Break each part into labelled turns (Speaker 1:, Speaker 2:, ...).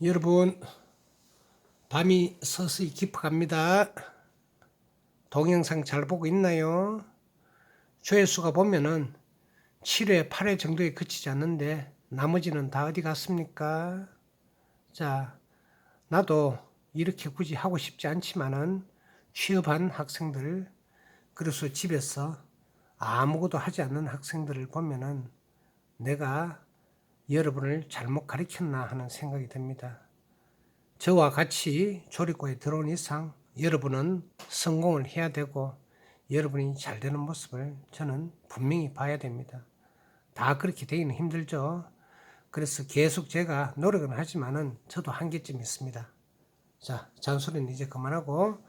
Speaker 1: 여러분, 밤이 서서히 깊어갑니다. 동영상 잘 보고 있나요? 조회수가 보면은 7회, 8회 정도에 그치지 않는데 나머지는 다 어디 갔습니까? 자, 나도 이렇게 굳이 하고 싶지 않지만은 취업한 학생들, 그래서 집에서 아무것도 하지 않는 학생들을 보면은 내가 여러분을 잘못 가르쳤나 하는 생각이 듭니다. 저와 같이 조리고에 들어온 이상 여러분은 성공을 해야 되고 여러분이 잘 되는 모습을 저는 분명히 봐야 됩니다. 다 그렇게 되기는 힘들죠. 그래서 계속 제가 노력은 하지만은 저도 한계점이 있습니다. 자, 잔소리는 이제 그만하고,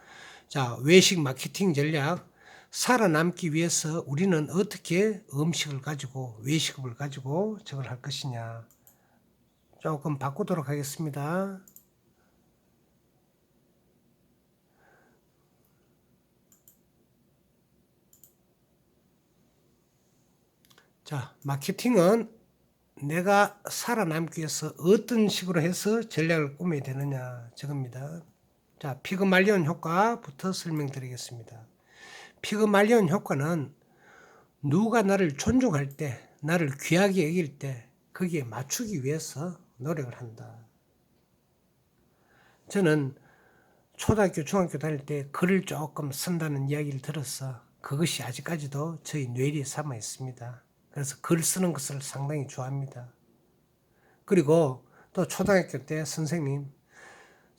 Speaker 1: 자, 외식 마케팅 전략. 살아남기 위해서 우리는 어떻게 음식을 가지고 외식을 가지고 저걸 할 것이냐. 조금 바꾸도록 하겠습니다. 자, 마케팅은 내가 살아남기 위해서 어떤 식으로 해서 전략을 꾸며야 되느냐 저겁니다. 자, 피그말리온 효과부터 설명드리겠습니다. 피그말리온 효과는 누가 나를 존중할 때, 나를 귀하게 여길 때 거기에 맞추기 위해서 노력을 한다. 저는 초등학교, 중학교 다닐 때 글을 조금 쓴다는 이야기를 들어서 그것이 아직까지도 저희 뇌리에 삼아 있습니다. 그래서 글 쓰는 것을 상당히 좋아합니다. 그리고 또 초등학교 때 선생님,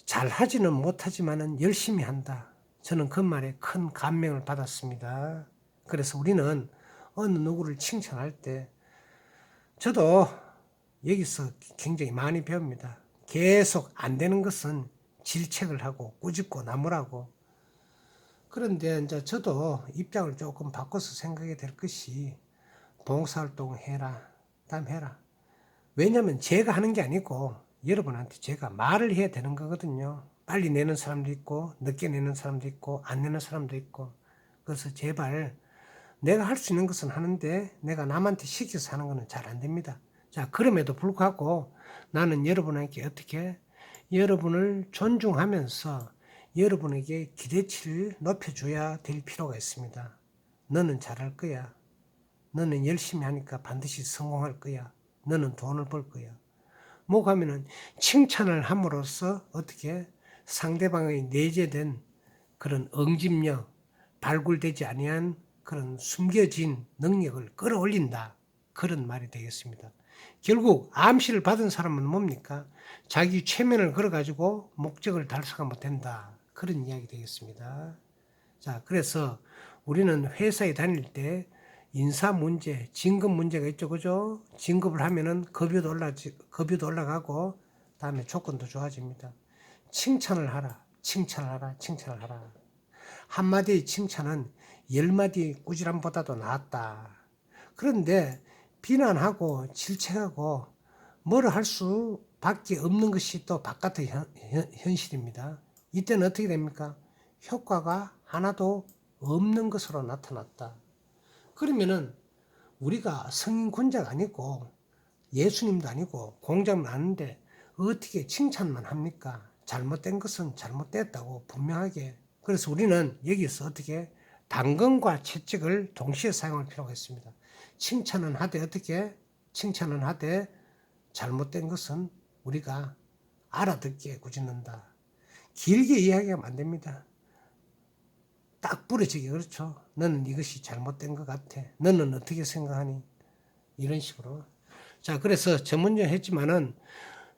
Speaker 1: 잘하지는 못하지만은 열심히 한다. 저는 그 말에 큰 감명을 받았습니다. 그래서 우리는 어느 누구를 칭찬할 때 저도 여기서 굉장히 많이 배웁니다. 계속 안 되는 것은 질책을 하고 꾸짖고 나무라고. 그런데 이제 저도 입장을 조금 바꿔서 생각이 될 것이 봉사활동 해라, 다음 해라. 왜냐하면 제가 하는 게 아니고 여러분한테 제가 말을 해야 되는 거거든요. 빨리 내는 사람도 있고 늦게 내는 사람도 있고 안 내는 사람도 있고. 그래서 제발 내가 할 수 있는 것은 하는데 내가 남한테 시켜서 하는 것은 잘 안 됩니다. 자, 그럼에도 불구하고 나는 여러분에게 어떻게 여러분을 존중하면서 여러분에게 기대치를 높여줘야 될 필요가 있습니다. 너는 잘할 거야. 너는 열심히 하니까 반드시 성공할 거야. 너는 돈을 벌 거야. 뭐 하면은 칭찬을 함으로써 어떻게 상대방의 내재된 그런 응집력, 발굴되지 아니한 그런 숨겨진 능력을 끌어올린다. 그런 말이 되겠습니다. 결국 암시를 받은 사람은 뭡니까? 자기 최면을 걸어가지고 목적을 달성하면 된다. 그런 이야기 되겠습니다. 자, 그래서 우리는 회사에 다닐 때 인사 문제, 진급 문제가 있죠, 그죠? 진급을 하면은 급여도 올라가고, 다음에 조건도 좋아집니다. 칭찬을 하라, 칭찬을 하라, 칭찬을 하라. 한마디의 칭찬은 10마디 꾸지람보다도 낫다. 그런데 비난하고 질책하고 뭐를 할 수밖에 없는 것이 또 바깥의 현실입니다. 이때는 어떻게 됩니까? 효과가 하나도 없는 것으로 나타났다. 그러면은 우리가 성인군자가 아니고 예수님도 아니고 공자는 아는데 어떻게 칭찬만 합니까? 잘못된 것은 잘못됐다고 분명하게. 그래서 우리는 여기서 어떻게 당근과 채찍을 동시에 사용할 필요가 있습니다. 칭찬은 하되 어떻게? 칭찬은 하되 잘못된 것은 우리가 알아듣게 꾸짖는다. 길게 이야기하면 안 됩니다. 딱 부러지게, 그렇죠? 너는 이것이 잘못된 것 같아. 너는 어떻게 생각하니? 이런 식으로. 자, 그래서 저 먼저 했지만은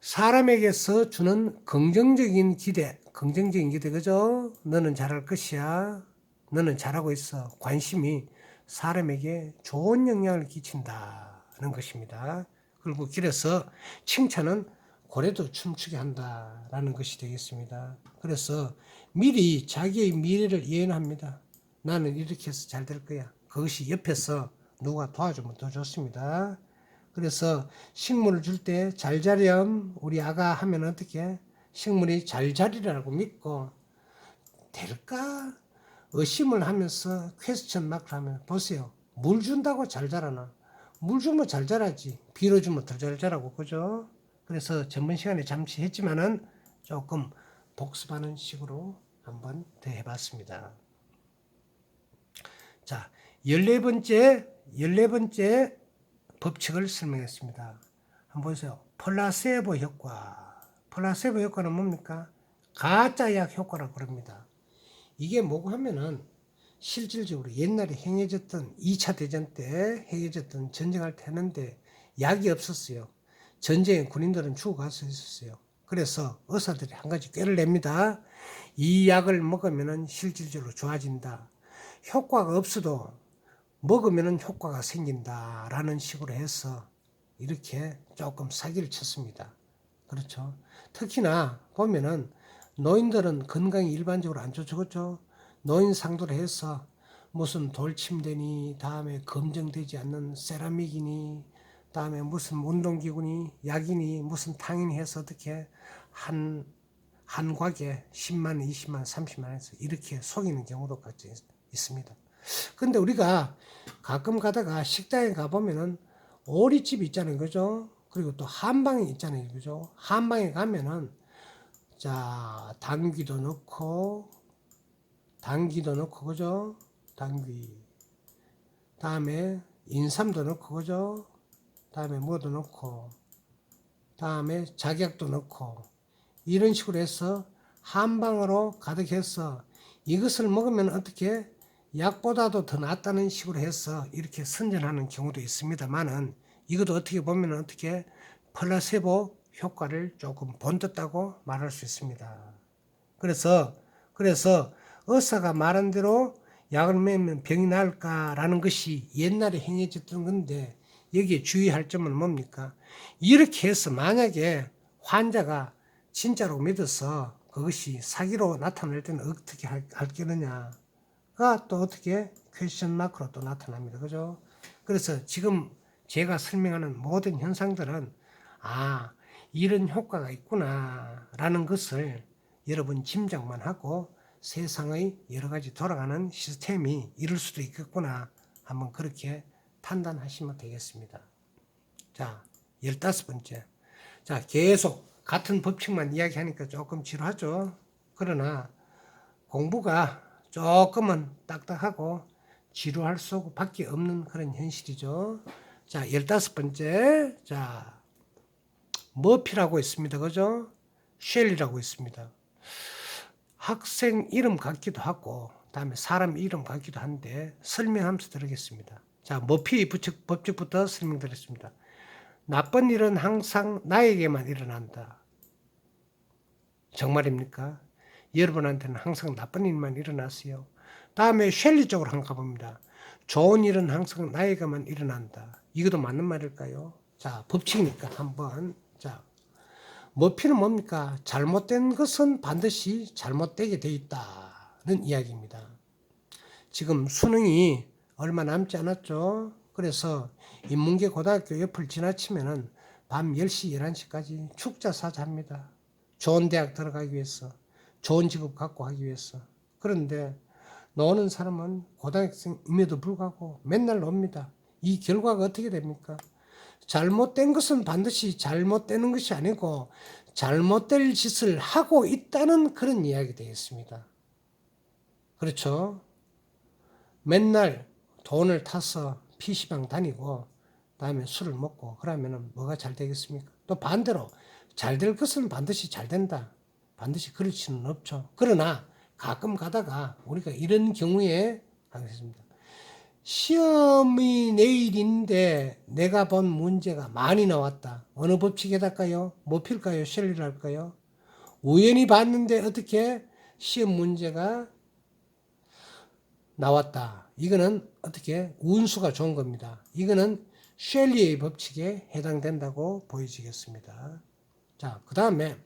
Speaker 1: 사람에게서 주는 긍정적인 기대, 그죠? 너는 잘할 것이야. 너는 잘하고 있어. 관심이 사람에게 좋은 영향을 끼친다는 것입니다. 그리고 길에서 칭찬은 고래도 춤추게 한다라는 것이 되겠습니다. 그래서 미리 자기의 미래를 예언합니다. 나는 이렇게 해서 잘 될 거야. 그것이 옆에서 누가 도와주면 더 좋습니다. 그래서 식물을 줄 때 잘 자렴 우리 아가 하면 어떻게 식물이 잘 자리라고 믿고 될까 의심을 하면서 퀘스천 마크를 하면 보세요. 물 준다고 잘 자라나? 물 주면 잘 자라지. 비료 주면 더 잘 자라고, 그죠? 그래서 전번 시간에 잠시 했지만은 조금 복습하는 식으로 한번 더 해봤습니다. 자, 14번째 법칙을 설명했습니다. 한번 보세요. 플라세보 효과. 플라세보 효과는 뭡니까? 가짜약 효과라고 그럽니다. 이게 뭐고 하면은 실질적으로 옛날에 행해졌던 2차 대전 때 행해졌던 전쟁할 때 했는데 약이 없었어요. 전쟁에 군인들은 죽어가서 있었어요. 그래서 의사들이 한 가지 꾀를 냅니다. 이 약을 먹으면 실질적으로 좋아진다. 효과가 없어도 먹으면 효과가 생긴다라는 식으로 해서 이렇게 조금 사기를 쳤습니다. 그렇죠. 특히나 보면은 노인들은 건강이 일반적으로 안 좋죠. 그렇죠? 노인 상도로 해서 무슨 돌침대니 다음에 검증되지 않는 세라믹이니 다음에 무슨 운동기구니 약이니 무슨 탕이니 해서 어떻게 한 곽에 10만, 20만, 30만 해서 이렇게 속이는 경우도 같이 있습니다. 근데 우리가 가끔 가다가 식당에 가보면은 오리집 있잖아요. 그죠? 그리고 또 한방에 있잖아요. 그죠? 한방에 가면은 자, 당귀도 넣고 그죠? 당귀. 다음에 인삼도 넣고 그죠? 다음에 뭐도 넣고 다음에 작약도 넣고 이런 식으로 해서 한방으로 가득해서 이것을 먹으면 어떻게 약보다도 더 낫다는 식으로 해서 이렇게 선전하는 경우도 있습니다만은 이것도 어떻게 보면 어떻게 플라세보 효과를 조금 본떴다고 말할 수 있습니다. 그래서 의사가 말한 대로 약을 먹으면 병이 나을까라는 것이 옛날에 행해졌던 건데 여기에 주의할 점은 뭡니까? 이렇게 해서 만약에 환자가 진짜로 믿어서 그것이 사기로 나타날 때는 어떻게 할 거느냐가 또 어떻게 퀘스천 마크로 또 나타납니다. 그죠? 그래서 지금 제가 설명하는 모든 현상들은 이런 효과가 있구나 라는 것을 여러분 짐작만 하고 세상의 여러 가지 돌아가는 시스템이 이럴 수도 있겠구나 한번 그렇게 판단하시면 되겠습니다. 자, 15번째. 자, 계속 같은 법칙만 이야기하니까 조금 지루하죠. 그러나 공부가 조금은 딱딱하고 지루할 수밖에 없는 그런 현실이죠. 자, 15번째. 자, 머피라고 있습니다. 그죠? 쉘리라고 있습니다. 학생 이름 같기도 하고 다음에 사람 이름 같기도 한데 설명하면서 드리겠습니다. 자, 머피 법칙부터 설명드렸습니다. 나쁜 일은 항상 나에게만 일어난다. 정말입니까? 여러분한테는 항상 나쁜 일만 일어났어요. 다음에 셸리 쪽으로 한번 가봅니다. 좋은 일은 항상 나에게만 일어난다. 이것도 맞는 말일까요? 자, 법칙이니까 한번. 자, 머피는 뭡니까? 잘못된 것은 반드시 잘못되게 돼 있다는 이야기입니다. 지금 수능이 얼마 남지 않았죠. 그래서 인문계 고등학교 옆을 지나치면은 밤 10시, 11시까지 축자사자합니다. 좋은 대학 들어가기 위해서, 좋은 직업 갖고 하기 위해서. 그런데 노는 사람은 고등학생임에도 불구하고 맨날 놉니다. 이 결과가 어떻게 됩니까? 잘못된 것은 반드시 잘못되는 것이 아니고 잘못될 짓을 하고 있다는 그런 이야기 되겠습니다. 그렇죠? 맨날 돈을 타서 PC방 다니고 다음에 술을 먹고 그러면 뭐가 잘 되겠습니까? 또 반대로 잘 될 것은 반드시 잘 된다. 반드시 그럴 수는 없죠. 그러나 가끔 가다가 우리가 이런 경우에 하겠습니다. 시험이 내일인데 내가 본 문제가 많이 나왔다. 어느 법칙에다가요? 머필까요? 셸리를 할까요? 우연히 봤는데 어떻게 시험 문제가 나왔다. 이거는 어떻게 운수가 좋은 겁니다. 이거는 셸리의 법칙에 해당된다고 보여지겠습니다. 자, 그 다음에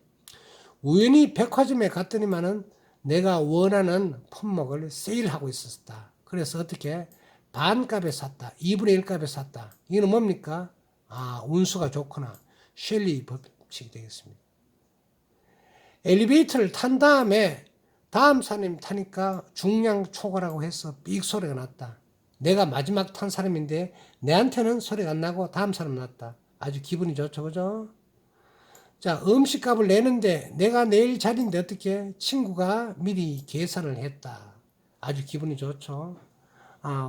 Speaker 1: 우연히 백화점에 갔더니만은 내가 원하는 품목을 세일하고 있었다. 그래서 어떻게 반값에 샀다. 2분의 1 값에 샀다. 이거는 뭡니까? 운수가 좋거나 셸리 법칙이 되겠습니다. 엘리베이터를 탄 다음에 다음 사람이 타니까 중량 초과라고 해서 삑 소리가 났다. 내가 마지막 탄 사람인데 내한테는 소리가 안 나고 다음 사람 났다. 아주 기분이 좋죠. 그죠? 자, 음식값을 내는데 내가 내일 자리인데 어떻게 친구가 미리 계산을 했다. 아주 기분이 좋죠.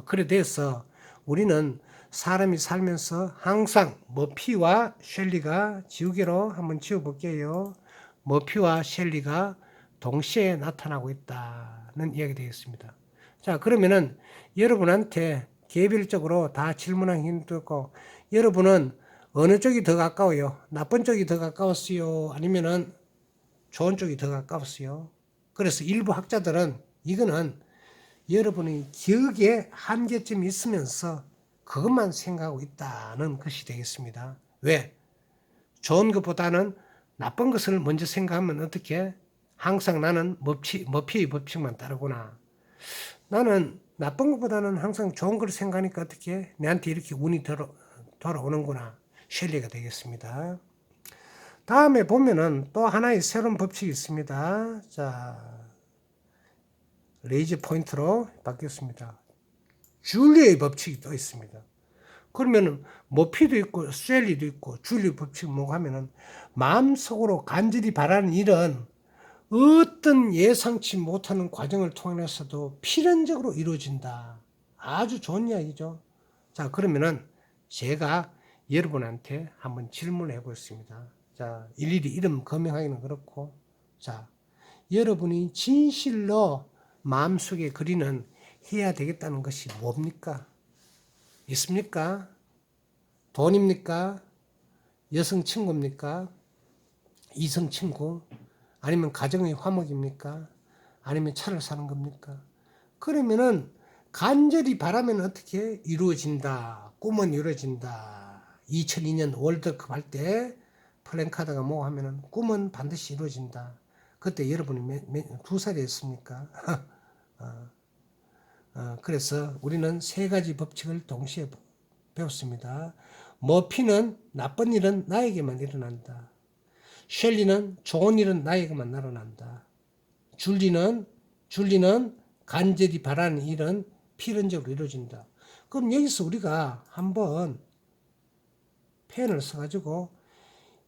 Speaker 1: 그래 돼서 우리는 사람이 살면서 항상 머피와 셸리가 지우개로 한번 지워볼게요. 머피와 셸리가 동시에 나타나고 있다는 이야기 되겠습니다. 자, 그러면은 여러분한테 개별적으로 다 질문하기 힘들고, 여러분은 어느 쪽이 더 가까워요? 나쁜 쪽이 더 가까웠어요? 아니면은 좋은 쪽이 더 가까웠어요? 그래서 일부 학자들은 이거는 여러분의 기억에 한계점이 있으면서 그것만 생각하고 있다는 것이 되겠습니다. 왜? 좋은 것보다는 나쁜 것을 먼저 생각하면 어떻게? 항상 나는 머피의 법칙만 따르구나. 나는 나쁜 것보다는 항상 좋은 걸 생각하니까 어떻게? 내한테 이렇게 운이 돌아오는구나. 셸리가 되겠습니다. 다음에 보면은 또 하나의 새로운 법칙이 있습니다. 자, 레이즈 포인트로 바뀌었습니다. 줄리의 법칙이 또 있습니다. 그러면은 머피도 있고 셸리도 있고 줄리 법칙 뭐고 하면은 마음속으로 간절히 바라는 일은 어떤 예상치 못하는 과정을 통해서도 필연적으로 이루어진다. 아주 좋은 이야기죠. 자, 그러면은 제가 여러분한테 한번 질문을 해보겠습니다. 자, 일일이 이름 거명하기는 그렇고, 자, 여러분이 진실로 마음속에 그리는 해야 되겠다는 것이 뭡니까? 있습니까? 돈입니까? 여성 친구입니까? 이성 친구? 아니면 가정의 화목입니까? 아니면 차를 사는 겁니까? 그러면은 간절히 바라면 어떻게 이루어진다. 꿈은 이루어진다. 2002년 월드컵 할 때 플랜카드가 뭐 하면은 꿈은 반드시 이루어진다. 그때 여러분이 두 살이었습니까? 그래서 우리는 세 가지 법칙을 동시에 배웠습니다. 머피는 나쁜 일은 나에게만 일어난다. 셸리는 좋은 일은 나에게만 일어난다. 줄리는 간절히 바라는 일은 필연적으로 이루어진다. 그럼 여기서 우리가 한번 펜을 써가지고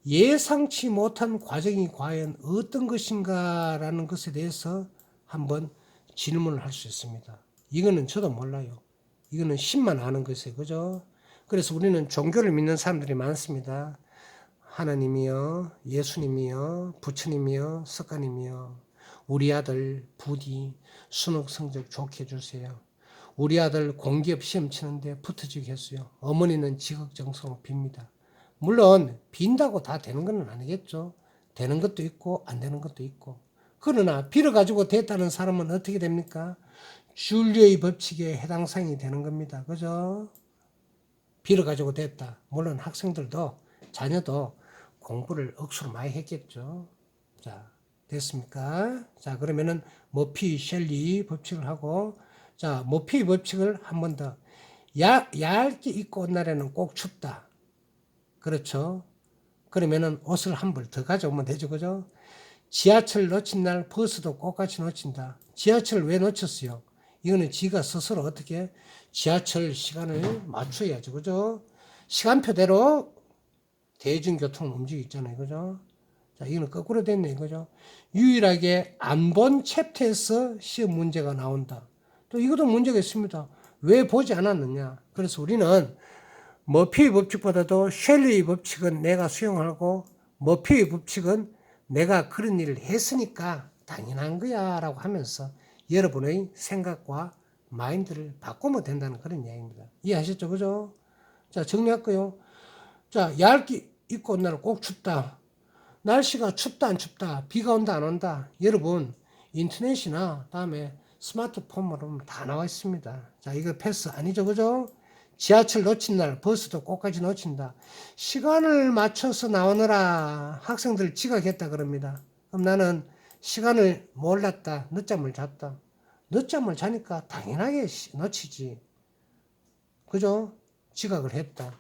Speaker 1: 예상치 못한 과정이 과연 어떤 것인가라는 것에 대해서 한번 질문을 할 수 있습니다. 이거는 저도 몰라요. 이거는 신만 아는 것이에요. 그죠? 그래서 우리는 종교를 믿는 사람들이 많습니다. 하나님이여, 예수님이여, 부처님이여, 석가님이여, 우리 아들 부디 수능 성적 좋게 해주세요. 우리 아들 공기업 시험 치는데 붙어주게 했어요. 어머니는 지극정성으로 빕니다. 물론 빈다고 다 되는 건 아니겠죠. 되는 것도 있고 안 되는 것도 있고. 그러나 빌어가지고 됐다는 사람은 어떻게 됩니까? 줄리의 법칙에 해당 사항이 되는 겁니다. 그죠? 빌어가지고 됐다. 물론 학생들도 자녀도 공부를 억수로 많이 했겠죠. 자, 됐습니까? 자, 그러면은 머피, 셸리 법칙을 하고, 자, 머피 법칙을 한 번 더. 얇게 입고 온 날에는 꼭 춥다. 그렇죠? 그러면은 옷을 한 벌 더 가져오면 되죠. 그죠? 지하철 놓친 날 버스도 똑같이 놓친다. 지하철을 왜 놓쳤어요? 이거는 지가 스스로 어떻게 지하철 시간을 맞춰야죠. 그죠? 시간표대로 대중교통을 움직이잖아요. 그죠? 자, 이거는 거꾸로 됐네. 이거죠? 유일하게 안 본 챕터에서 시험 문제가 나온다. 또 이것도 문제가 있습니다. 왜 보지 않았느냐? 그래서 우리는 머피의 법칙보다도 셸리의 법칙은 내가 수용하고 머피의 법칙은 내가 그런 일을 했으니까 당연한 거야 라고 하면서 여러분의 생각과 마인드를 바꾸면 된다는 그런 이야기입니다. 이해하셨죠? 그죠? 자, 정리할게요. 자, 얇게 입고 온 날은 꼭 춥다. 날씨가 춥다 안 춥다, 비가 온다 안 온다, 여러분 인터넷이나 다음에 스마트폰으로 보면 다 나와 있습니다. 자, 이거 패스 아니죠? 그죠? 지하철 놓친 날 버스도 꼭까지 놓친다. 시간을 맞춰서 나오느라 학생들 지각했다 그럽니다. 그럼 나는 시간을 몰랐다, 늦잠을 잤다. 늦잠을 자니까 당연하게 놓치지. 그죠? 지각을 했다.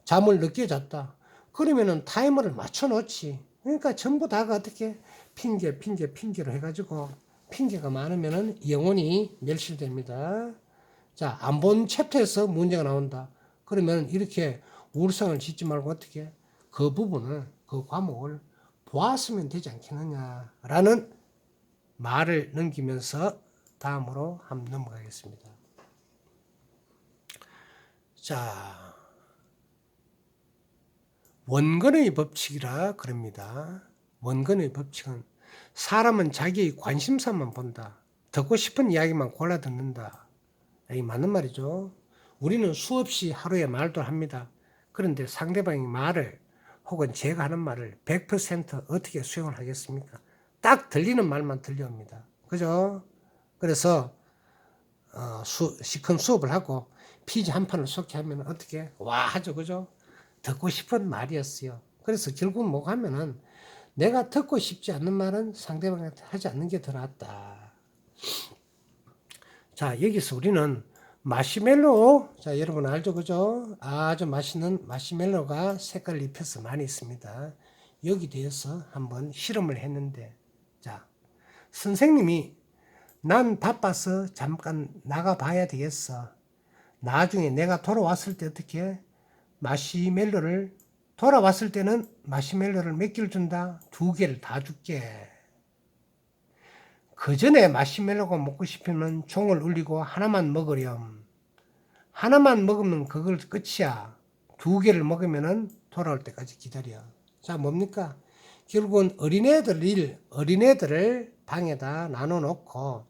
Speaker 1: 잠을 늦게 잤다. 그러면은 타이머를 맞춰 놓지. 그러니까 전부 다가 어떻게 핑계로 해가지고 핑계가 많으면은 영혼이 멸실됩니다. 자, 안 본 챕터에서 문제가 나온다. 그러면 이렇게 울상을 짓지 말고 어떻게 그 부분을 그 과목을 보았으면 되지 않겠느냐라는 말을 넘기면서 다음으로 한번 넘어가겠습니다. 자, 원근의 법칙이라 그럽니다. 원근의 법칙은 사람은 자기의 관심사만 본다. 듣고 싶은 이야기만 골라 듣는다. 이 맞는 말이죠. 우리는 수없이 하루에 말도 합니다. 그런데 상대방의 말을 혹은 제가 하는 말을 100% 어떻게 수용을 하겠습니까? 딱 들리는 말만 들려옵니다. 그죠? 그래서 시큰 수업을 하고 피지 한 판을 쏟게 하면 어떻게? 와 하죠. 그죠? 듣고 싶은 말이었어요. 그래서 결국 뭐 하면은 내가 듣고 싶지 않는 말은 상대방한테 하지 않는 게 더 낫다. 자, 여기서 우리는 마시멜로, 자, 여러분 알죠? 그죠? 아주 맛있는 마시멜로가 색깔을 입혀서 많이 있습니다. 여기 대해서 한번 실험을 했는데, 자, 선생님이 난 바빠서 잠깐 나가봐야 되겠어. 나중에 내가 돌아왔을 때 어떻게 마시멜로를 돌아왔을 때는 마시멜로를 몇 개를 준다? 2개를 다 줄게. 그 전에 마시멜로가 먹고 싶으면 종을 울리고 하나만 먹으렴. 하나만 먹으면 그걸 끝이야. 2개를 먹으면은 돌아올 때까지 기다려. 자, 뭡니까? 결국은 어린애들을 방에다 나눠놓고,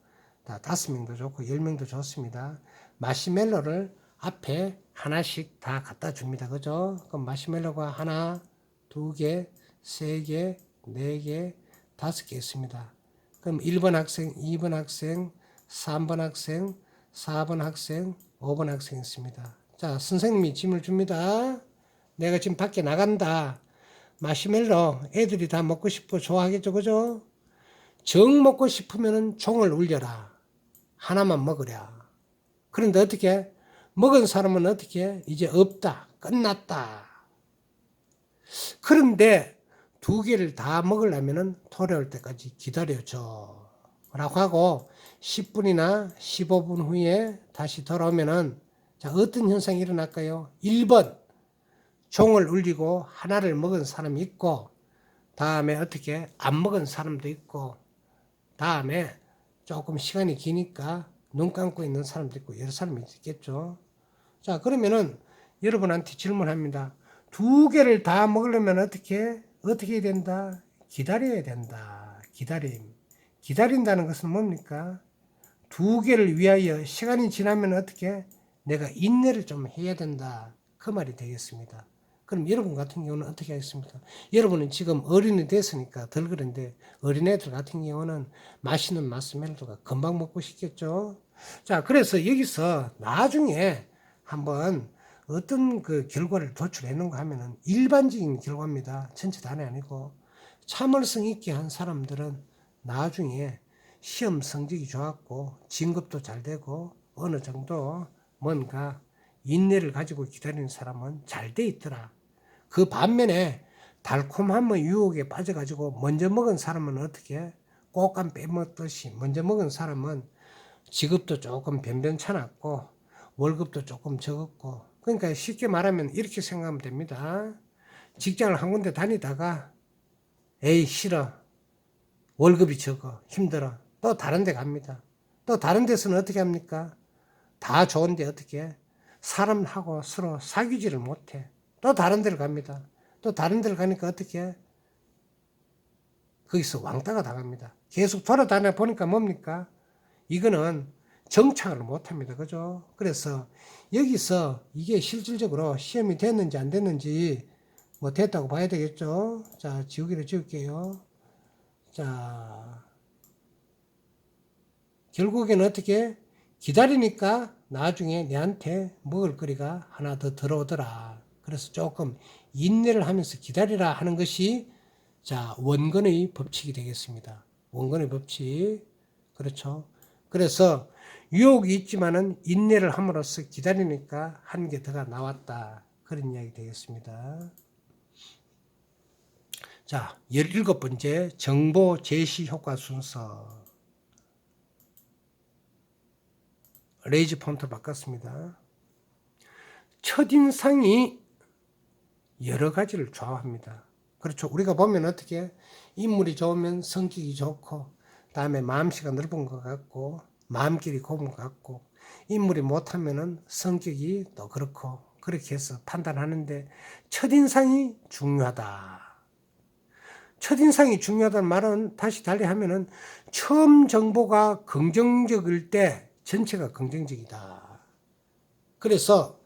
Speaker 1: 5명도 좋고 10명도 좋습니다. 마시멜로를 앞에 하나씩 다 갖다 줍니다. 그죠? 그럼 마시멜로가 하나, 2개, 3개, 4개, 5개 있습니다. 그럼 1번 학생, 2번 학생, 3번 학생, 4번 학생, 5번 학생 있습니다. 자, 선생님이 짐을 줍니다. 내가 지금 밖에 나간다. 마시멜로 애들이 다 먹고 싶고 좋아하겠죠. 그죠? 정 먹고 싶으면 종을 울려라. 하나만 먹으랴. 그런데 어떻게? 먹은 사람은 어떻게? 이제 없다. 끝났다. 그런데 2개를 다 먹으려면 돌아올 때까지 기다려줘. 라고 하고 10분이나 15분 후에 다시 돌아오면은 자, 어떤 현상이 일어날까요? 1번 종을 울리고 하나를 먹은 사람이 있고 다음에 어떻게 안 먹은 사람도 있고 다음에 조금 시간이 기니까 눈 감고 있는 사람도 있고 여러 사람이 있겠죠. 자, 그러면은 여러분한테 질문합니다. 2개를 다 먹으려면 어떻게 해야 된다? 기다려야 된다. 기다린다는 것은 뭡니까? 2개를 위하여 시간이 지나면 어떻게? 내가 인내를 좀 해야 된다. 그 말이 되겠습니다. 그럼 여러분 같은 경우는 어떻게 하겠습니까? 여러분은 지금 어른이 됐으니까 덜 그런데 어린애들 같은 경우는 맛있는 마시멜로가 금방 먹고 싶겠죠. 자, 그래서 여기서 나중에 한번 어떤 그 결과를 도출했는가 하면은 일반적인 결과입니다. 전체 다는 아니고 참을성 있게 한 사람들은 나중에 시험 성적이 좋았고 진급도 잘 되고 어느 정도 뭔가 인내를 가지고 기다리는 사람은 잘 돼 있더라. 그 반면에 달콤함의 유혹에 빠져가지고 먼저 먹은 사람은 어떻게 꽃감 빼먹듯이 먼저 먹은 사람은 직업도 조금 변변찮았고 월급도 조금 적었고 그러니까 쉽게 말하면 이렇게 생각하면 됩니다. 직장을 한 군데 다니다가 에이 싫어 월급이 적어 힘들어 또 다른 데 갑니다. 또 다른 데서는 어떻게 합니까? 다 좋은데 어떻게 사람하고 서로 사귀지를 못해. 또 다른 데를 갑니다. 또 다른 데를 가니까 어떻게 거기서 왕따가 당합니다. 계속 돌아다녀 보니까 뭡니까? 이거는 정착을 못합니다. 그죠? 그래서 여기서 이게 실질적으로 시험이 됐는지 안 됐는지 뭐 됐다고 봐야 되겠죠? 자, 지우개를 지울게요. 자, 결국에는 어떻게 기다리니까 나중에 내한테 먹을 거리가 하나 더 들어오더라. 그래서 조금 인내를 하면서 기다리라 하는 것이 자, 원근의 법칙이 되겠습니다. 원근의 법칙. 그렇죠. 그래서 유혹이 있지만은 인내를 함으로써 기다리니까 한 개 더가 나왔다. 그런 이야기 되겠습니다. 자, 17번째 정보 제시 효과 순서. 레이즈 폰트 바꿨습니다. 첫인상이 여러 가지를 좌우합니다. 그렇죠. 우리가 보면 어떻게 인물이 좋으면 성격이 좋고, 다음에 마음씨가 넓은 것 같고, 마음길이 곱은 것 같고, 인물이 못하면은 성격이 또 그렇고, 그렇게 해서 판단하는데, 첫인상이 중요하다. 첫인상이 중요하다는 말은 다시 달리 하면은, 처음 정보가 긍정적일 때 전체가 긍정적이다. 그래서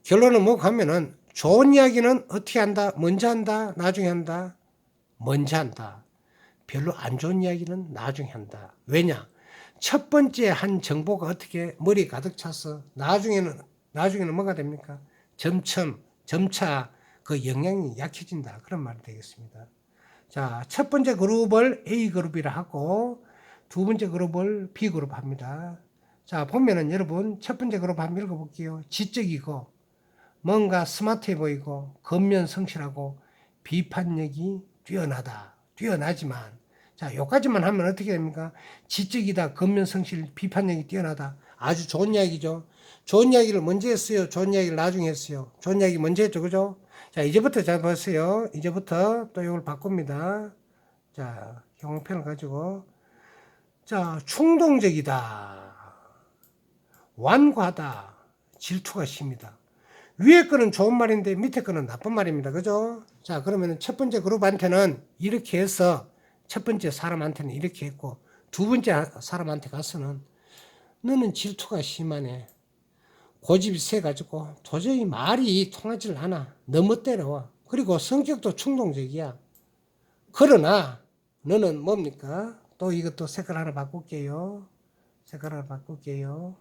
Speaker 1: 결론은 뭐 하면은, 좋은 이야기는 어떻게 한다? 먼저 한다? 나중에 한다? 먼저 한다. 별로 안 좋은 이야기는 나중에 한다. 왜냐? 첫 번째 한 정보가 어떻게 머리에 가득 차서 나중에는 뭐가 됩니까? 점차 그 영향이 약해진다. 그런 말이 되겠습니다. 자, 첫 번째 그룹을 A그룹이라 하고 두 번째 그룹을 B그룹 합니다. 자, 보면은 여러분 첫 번째 그룹 한번 읽어볼게요. 지적이고 뭔가 스마트해 보이고 겉면 성실하고 비판력이 뛰어나지만 자, 요까지만 하면 어떻게 됩니까? 지적이다, 겉면 성실, 비판력이 뛰어나다. 아주 좋은 이야기죠. 좋은 이야기를 먼저 했어요. 좋은 이야기를 나중에 했어요. 좋은 이야기 먼저 했죠. 그죠? 자, 이제부터 잘 보세요. 이제부터 또 이걸 바꿉니다. 자, 형용편을 가지고. 자, 충동적이다. 완고하다. 질투가 심이다. 위에 거는 좋은 말인데 밑에 거는 나쁜 말입니다. 그죠? 자, 그러면 첫 번째 그룹한테는 이렇게 해서 첫 번째 사람한테는 이렇게 했고 두 번째 사람한테 가서는 너는 질투가 심하네. 고집이 세가지고 도저히 말이 통하질 않아. 너무 때려와. 그리고 성격도 충동적이야. 그러나 너는 뭡니까? 또 이것도 색깔 하나 바꿀게요. 색깔 하나 바꿀게요.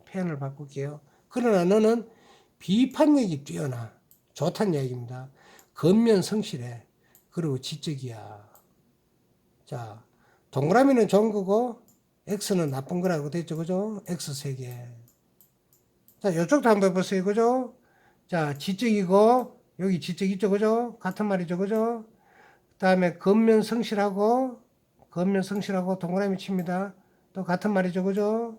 Speaker 1: 펜을 바꿀게요. 그러나 너는 비판력이 뛰어나. 좋다는 얘기입니다. 겉면 성실해. 그리고 지적이야. 자, 동그라미는 좋은 거고 X는 나쁜 거라고 됐죠. 그죠? X 3개. 자, 이쪽도 한번 해보세요. 그죠? 자, 지적이고 여기 지적 있죠. 그죠? 같은 말이죠. 그죠? 그 다음에 겉면 성실하고 동그라미 칩니다. 또 같은 말이죠. 그죠?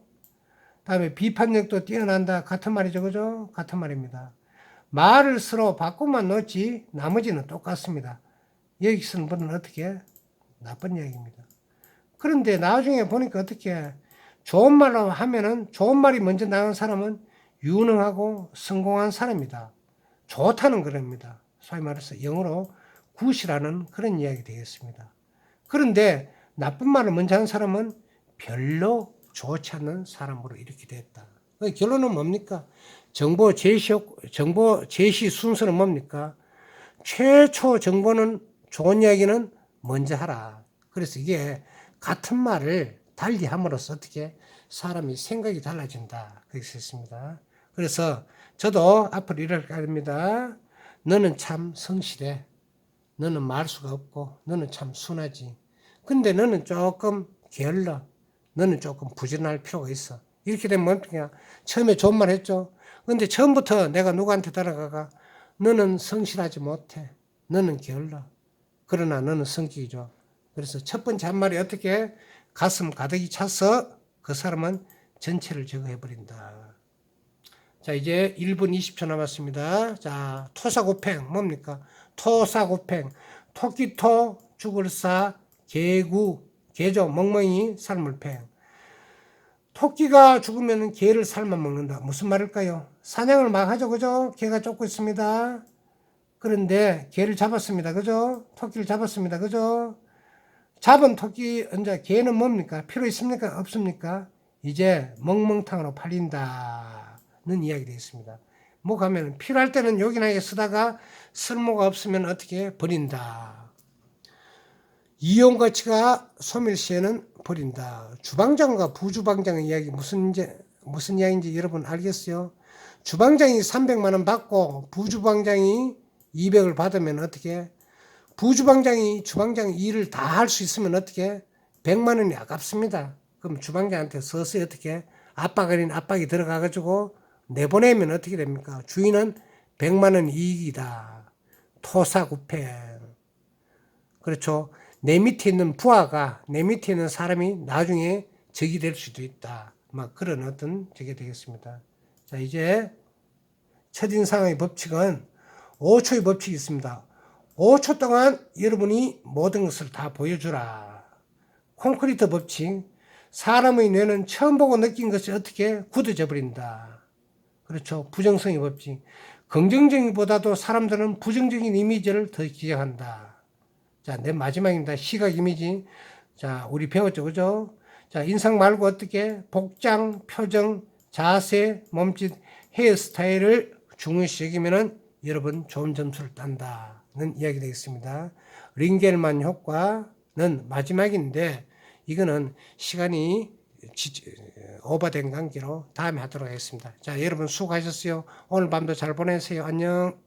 Speaker 1: 다음에 비판력도 뛰어난다. 같은 말이죠. 그죠? 같은 말입니다. 말을 서로 바꾸만 넣지 나머지는 똑같습니다. 여기 쓰는 분은 어떻게? 나쁜 이야기입니다. 그런데 나중에 보니까 어떻게 좋은 말로 하면은 좋은 말이 먼저 나온 사람은 유능하고 성공한 사람이다. 좋다는 그럽니다. 소위 말해서 영어로 굿이라는 그런 이야기 되겠습니다. 그런데 나쁜 말을 먼저 한 사람은 별로 좋지 않는 사람으로 이렇게 됐다. 결론은 뭡니까? 정보 제시 순서는 뭡니까? 최초 정보는 좋은 이야기는 먼저 하라. 그래서 이게 같은 말을 달리 함으로써 어떻게 사람이 생각이 달라진다. 그렇게 했습니다. 그래서 저도 앞으로 이렇게 합니다. 너는 참 성실해. 너는 말수가 없고 너는 참 순하지. 근데 너는 조금 게을러. 너는 조금 부지런할 필요가 있어. 이렇게 되면 뭡니까? 처음에 좋은 말 했죠. 근데 처음부터 내가 누구한테 따라가가 너는 성실하지 못해. 너는 게을러. 그러나 너는 성격이죠. 그래서 첫 번째 한 말이 어떻게 가슴 가득히 차서 그 사람은 전체를 제거해버린다. 자, 이제 1분 20초 남았습니다. 자, 토사구팽 뭡니까? 토사구팽 토끼토 죽을 사 개구 개죠 멍멍이 삶을팽. 토끼가 죽으면 개를 삶아 먹는다. 무슨 말일까요? 사냥을 막 하죠. 그죠? 개가 쫓고 있습니다. 그런데 개를 잡았습니다. 그죠? 토끼를 잡았습니다. 그죠? 잡은 토끼, 이제 개는 뭡니까? 필요 있습니까? 없습니까? 이제 멍멍탕으로 팔린다는 이야기 되겠습니다. 뭐 가면 필요할 때는 요긴하게 쓰다가 쓸모가 없으면 어떻게 버린다. 이용 가치가 소멸시에는 버린다. 주방장과 부주방장의 이야기 무슨 이야기인지 여러분 알겠어요? 주방장이 300만 원 받고 부주방장이 200을 받으면 어떻게? 부주방장이 주방장 일을 다 할 수 있으면 어떻게? 100만 원이 아깝습니다. 그럼 주방장한테 서서히 어떻게? 압박 아닌 압박이 들어가가지고 내보내면 어떻게 됩니까? 주인은 100만 원 이익이다. 토사구팽. 그렇죠. 내 밑에 있는 부하가 내 밑에 있는 사람이 나중에 적이 될 수도 있다. 막 그런 어떤 적이 되겠습니다. 자, 이제 첫인상의 법칙은 5초의 법칙이 있습니다. 5초 동안 여러분이 모든 것을 다 보여주라. 콘크리트 법칙. 사람의 뇌는 처음 보고 느낀 것이 어떻게 굳어져 버린다. 그렇죠. 부정성의 법칙. 긍정적이보다도 사람들은 부정적인 이미지를 더 기억한다. 자, 내 마지막입니다. 시각 이미지. 자, 우리 배웠죠. 그죠? 자, 인상 말고 어떻게? 복장, 표정, 자세, 몸짓, 헤어스타일을 중요시 여기면은 여러분 좋은 점수를 딴다는 이야기 되겠습니다. 링겔만 효과는 마지막인데 이거는 시간이 오버된 관계로 다음에 하도록 하겠습니다. 자, 여러분 수고하셨어요. 오늘 밤도 잘 보내세요. 안녕.